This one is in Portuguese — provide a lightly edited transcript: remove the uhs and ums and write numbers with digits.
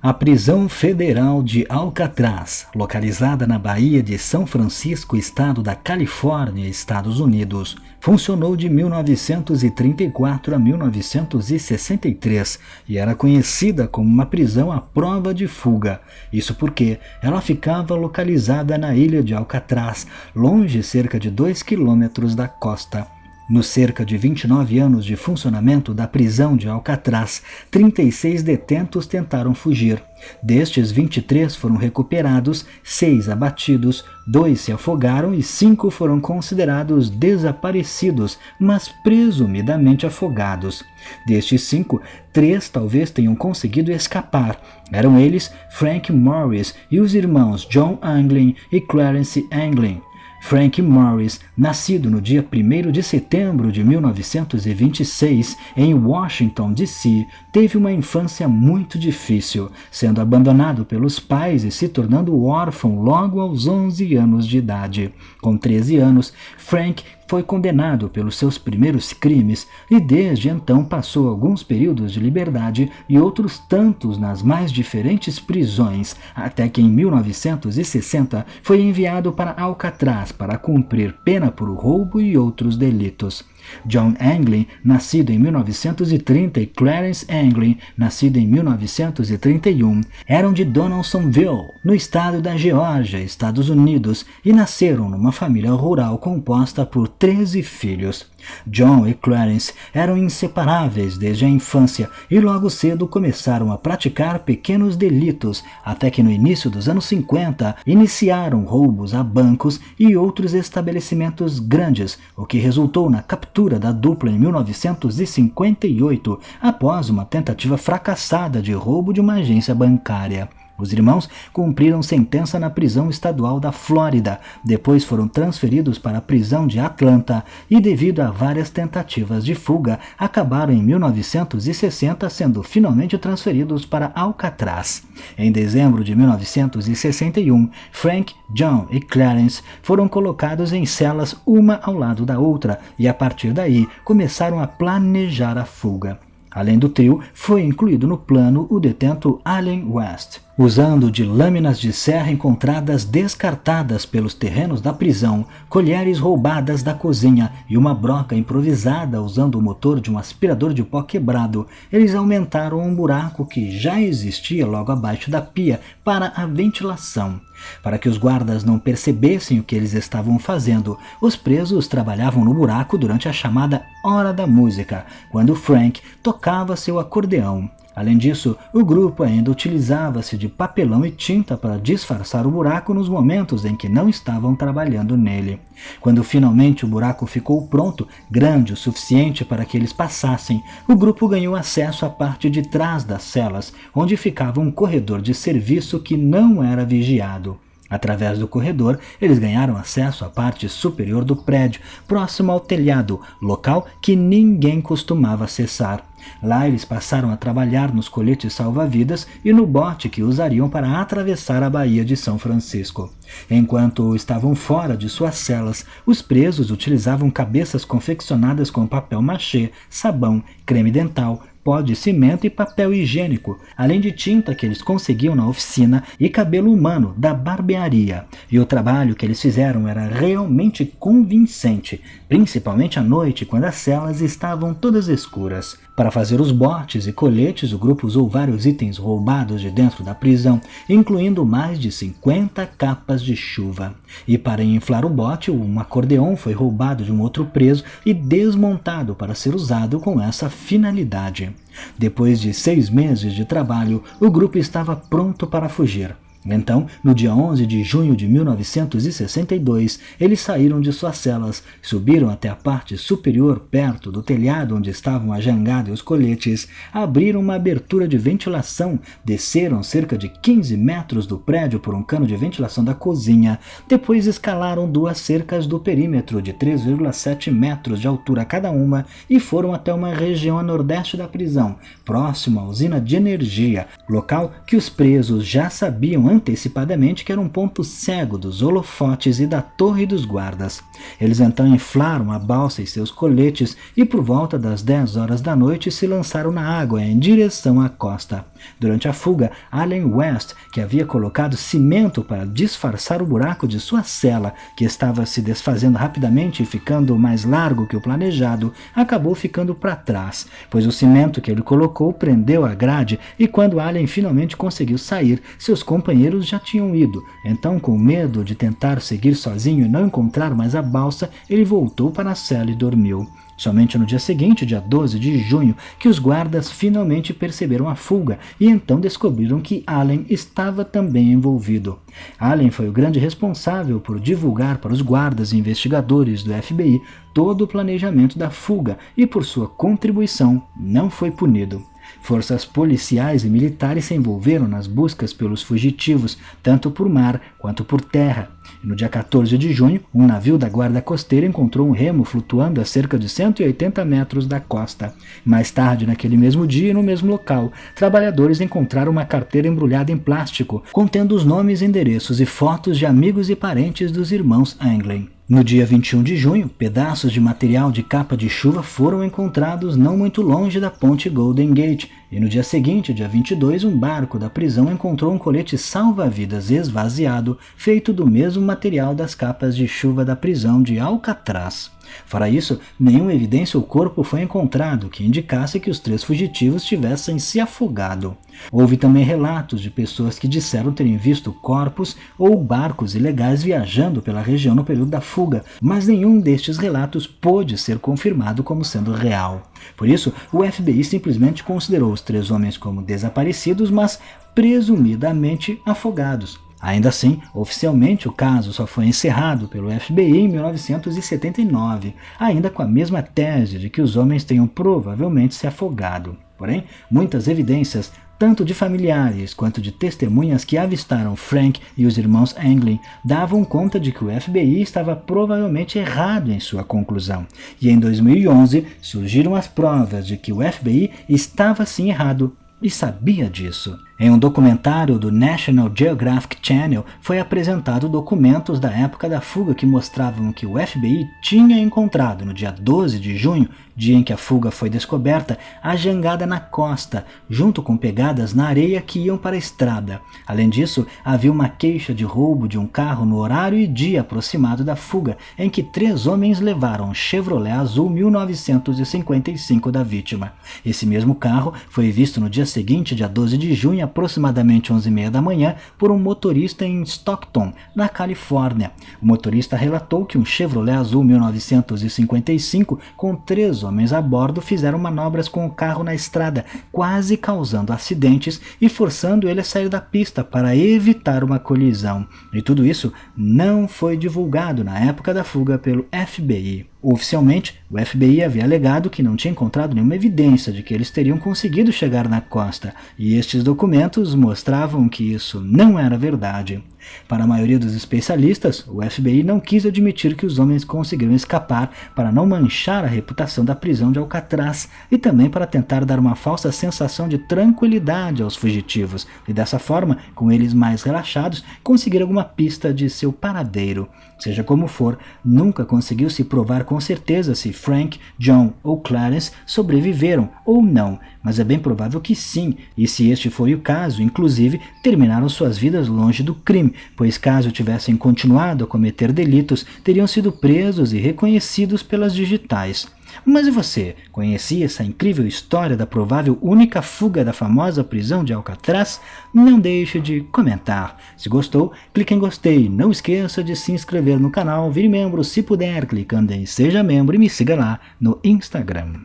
A prisão federal de Alcatraz, localizada na Baía de São Francisco, estado da Califórnia, Estados Unidos, funcionou de 1934 a 1963 e era conhecida como uma prisão à prova de fuga. Isso porque ela ficava localizada na ilha de Alcatraz, longe cerca de 2 quilômetros da costa. Nos cerca de 29 anos de funcionamento da prisão de Alcatraz, 36 detentos tentaram fugir. Destes, 23 foram recuperados, 6 abatidos, 2 se afogaram e 5 foram considerados desaparecidos, mas presumidamente afogados. Destes 5, 3 talvez tenham conseguido escapar. Eram eles Frank Morris e os irmãos John Anglin e Clarence Anglin. Frank Morris, nascido no dia 1º de setembro de 1926 em Washington, D.C., teve uma infância muito difícil, sendo abandonado pelos pais e se tornando órfão logo aos 11 anos de idade. Com 13 anos, Frank foi condenado pelos seus primeiros crimes e desde então passou alguns períodos de liberdade e outros tantos nas mais diferentes prisões, até que em 1960 foi enviado para Alcatraz para cumprir pena por roubo e outros delitos. John Anglin, nascido em 1930, e Clarence Anglin, nascido em 1931, eram de Donaldsonville, no estado da Geórgia, Estados Unidos, e nasceram numa família rural composta por 13 filhos. John e Clarence eram inseparáveis desde a infância e logo cedo começaram a praticar pequenos delitos, até que no início dos anos 50 iniciaram roubos a bancos e outros estabelecimentos grandes, o que resultou na captura da dupla em 1958, após uma tentativa fracassada de roubo de uma agência bancária. Os irmãos cumpriram sentença na prisão estadual da Flórida, depois foram transferidos para a prisão de Atlanta e, devido a várias tentativas de fuga, acabaram em 1960 sendo finalmente transferidos para Alcatraz. Em dezembro de 1961, Frank, John e Clarence foram colocados em celas uma ao lado da outra e, a partir daí, começaram a planejar a fuga. Além do trio, foi incluído no plano o detento Allen West. Usando de lâminas de serra encontradas descartadas pelos terrenos da prisão, colheres roubadas da cozinha e uma broca improvisada usando o motor de um aspirador de pó quebrado, eles aumentaram um buraco que já existia logo abaixo da pia para a ventilação. Para que os guardas não percebessem o que eles estavam fazendo, os presos trabalhavam no buraco durante a chamada Hora da Música, quando Frank tocava seu acordeão. Além disso, o grupo ainda utilizava-se de papelão e tinta para disfarçar o buraco nos momentos em que não estavam trabalhando nele. Quando finalmente o buraco ficou pronto, grande o suficiente para que eles passassem, o grupo ganhou acesso à parte de trás das celas, onde ficava um corredor de serviço que não era vigiado. Através do corredor, eles ganharam acesso à parte superior do prédio, próximo ao telhado, local que ninguém costumava acessar. Lá eles passaram a trabalhar nos coletes salva-vidas e no bote que usariam para atravessar a Baía de São Francisco. Enquanto estavam fora de suas celas, os presos utilizavam cabeças confeccionadas com papel machê, sabão, creme dental, pó de cimento e papel higiênico, além de tinta que eles conseguiam na oficina e cabelo humano da barbearia. E o trabalho que eles fizeram era realmente convincente, principalmente à noite, quando as celas estavam todas escuras. Para fazer os botes e coletes, o grupo usou vários itens roubados de dentro da prisão, incluindo mais de 50 capas de chuva. E para inflar o bote, um acordeão foi roubado de um outro preso e desmontado para ser usado com essa finalidade. Depois de 6 meses de trabalho, o grupo estava pronto para fugir. Então, no dia 11 de junho de 1962, eles saíram de suas celas, subiram até a parte superior perto do telhado onde estavam a jangada e os coletes, abriram uma abertura de ventilação, desceram cerca de 15 metros do prédio por um cano de ventilação da cozinha, depois escalaram 2 cercas do perímetro de 3,7 metros de altura cada uma e foram até uma região a nordeste da prisão, próximo à usina de energia, local que os presos já sabiam antecipadamente que era um ponto cego dos holofotes e da torre dos guardas. Eles então inflaram a balsa e seus coletes e por volta das 10 horas da noite se lançaram na água em direção à costa. Durante a fuga, Allen West, que havia colocado cimento para disfarçar o buraco de sua cela, que estava se desfazendo rapidamente e ficando mais largo que o planejado, acabou ficando para trás, pois o cimento que ele colocou prendeu a grade e quando Allen finalmente conseguiu sair, seus companheiros já tinham ido. Então, com medo de tentar seguir sozinho e não encontrar mais a balsa, ele voltou para a cela e dormiu. Somente no dia seguinte, dia 12 de junho, que os guardas finalmente perceberam a fuga e então descobriram que Allen estava também envolvido. Allen foi o grande responsável por divulgar para os guardas e investigadores do FBI todo o planejamento da fuga e por sua contribuição não foi punido. Forças policiais e militares se envolveram nas buscas pelos fugitivos, tanto por mar quanto por terra. E no dia 14 de junho, um navio da guarda costeira encontrou um remo flutuando a cerca de 180 metros da costa. Mais tarde, naquele mesmo dia e no mesmo local, trabalhadores encontraram uma carteira embrulhada em plástico, contendo os nomes, endereços e fotos de amigos e parentes dos irmãos Anglin. No dia 21 de junho, pedaços de material de capa de chuva foram encontrados não muito longe da ponte Golden Gate, e no dia seguinte, dia 22, um barco da prisão encontrou um colete salva-vidas esvaziado, feito do mesmo material das capas de chuva da prisão de Alcatraz. Fora isso, nenhuma evidência ou corpo foi encontrado que indicasse que os 3 fugitivos tivessem se afogado. Houve também relatos de pessoas que disseram terem visto corpos ou barcos ilegais viajando pela região no período da fuga, mas nenhum destes relatos pôde ser confirmado como sendo real. Por isso, o FBI simplesmente considerou os 3 homens como desaparecidos, mas presumidamente afogados. Ainda assim, oficialmente o caso só foi encerrado pelo FBI em 1979, ainda com a mesma tese de que os homens tenham provavelmente se afogado. Porém, muitas evidências, tanto de familiares quanto de testemunhas que avistaram Frank e os irmãos Anglin, davam conta de que o FBI estava provavelmente errado em sua conclusão. E em 2011 surgiram as provas de que o FBI estava sim errado e sabia disso. Em um documentário do National Geographic Channel, foi apresentado documentos da época da fuga que mostravam que o FBI tinha encontrado, no dia 12 de junho, dia em que a fuga foi descoberta, a jangada na costa, junto com pegadas na areia que iam para a estrada. Além disso, havia uma queixa de roubo de um carro no horário e dia aproximado da fuga, em que 3 homens levaram um Chevrolet azul 1955 da vítima. Esse mesmo carro foi visto no dia seguinte, dia 12 de junho, aproximadamente 11h30 da manhã, por um motorista em Stockton, na Califórnia. O motorista relatou que um Chevrolet azul 1955 com 3 homens a bordo fizeram manobras com o carro na estrada, quase causando acidentes e forçando ele a sair da pista para evitar uma colisão. E tudo isso não foi divulgado na época da fuga pelo FBI. Oficialmente, o FBI havia alegado que não tinha encontrado nenhuma evidência de que eles teriam conseguido chegar na costa, e estes documentos mostravam que isso não era verdade. Para a maioria dos especialistas, o FBI não quis admitir que os homens conseguiram escapar para não manchar a reputação da prisão de Alcatraz e também para tentar dar uma falsa sensação de tranquilidade aos fugitivos e dessa forma, com eles mais relaxados, conseguir alguma pista de seu paradeiro. Seja como for, nunca conseguiu se provar com certeza se Frank, John ou Clarence sobreviveram ou não, mas é bem provável que sim, e se este foi o caso, inclusive, terminaram suas vidas longe do crime, pois caso tivessem continuado a cometer delitos, teriam sido presos e reconhecidos pelas digitais. Mas e você? Conhecia essa incrível história da provável única fuga da famosa prisão de Alcatraz? Não deixe de comentar. Se gostou, clique em gostei. Não esqueça de se inscrever no canal, vire membro se puder, clicando em Seja Membro e me siga lá no Instagram.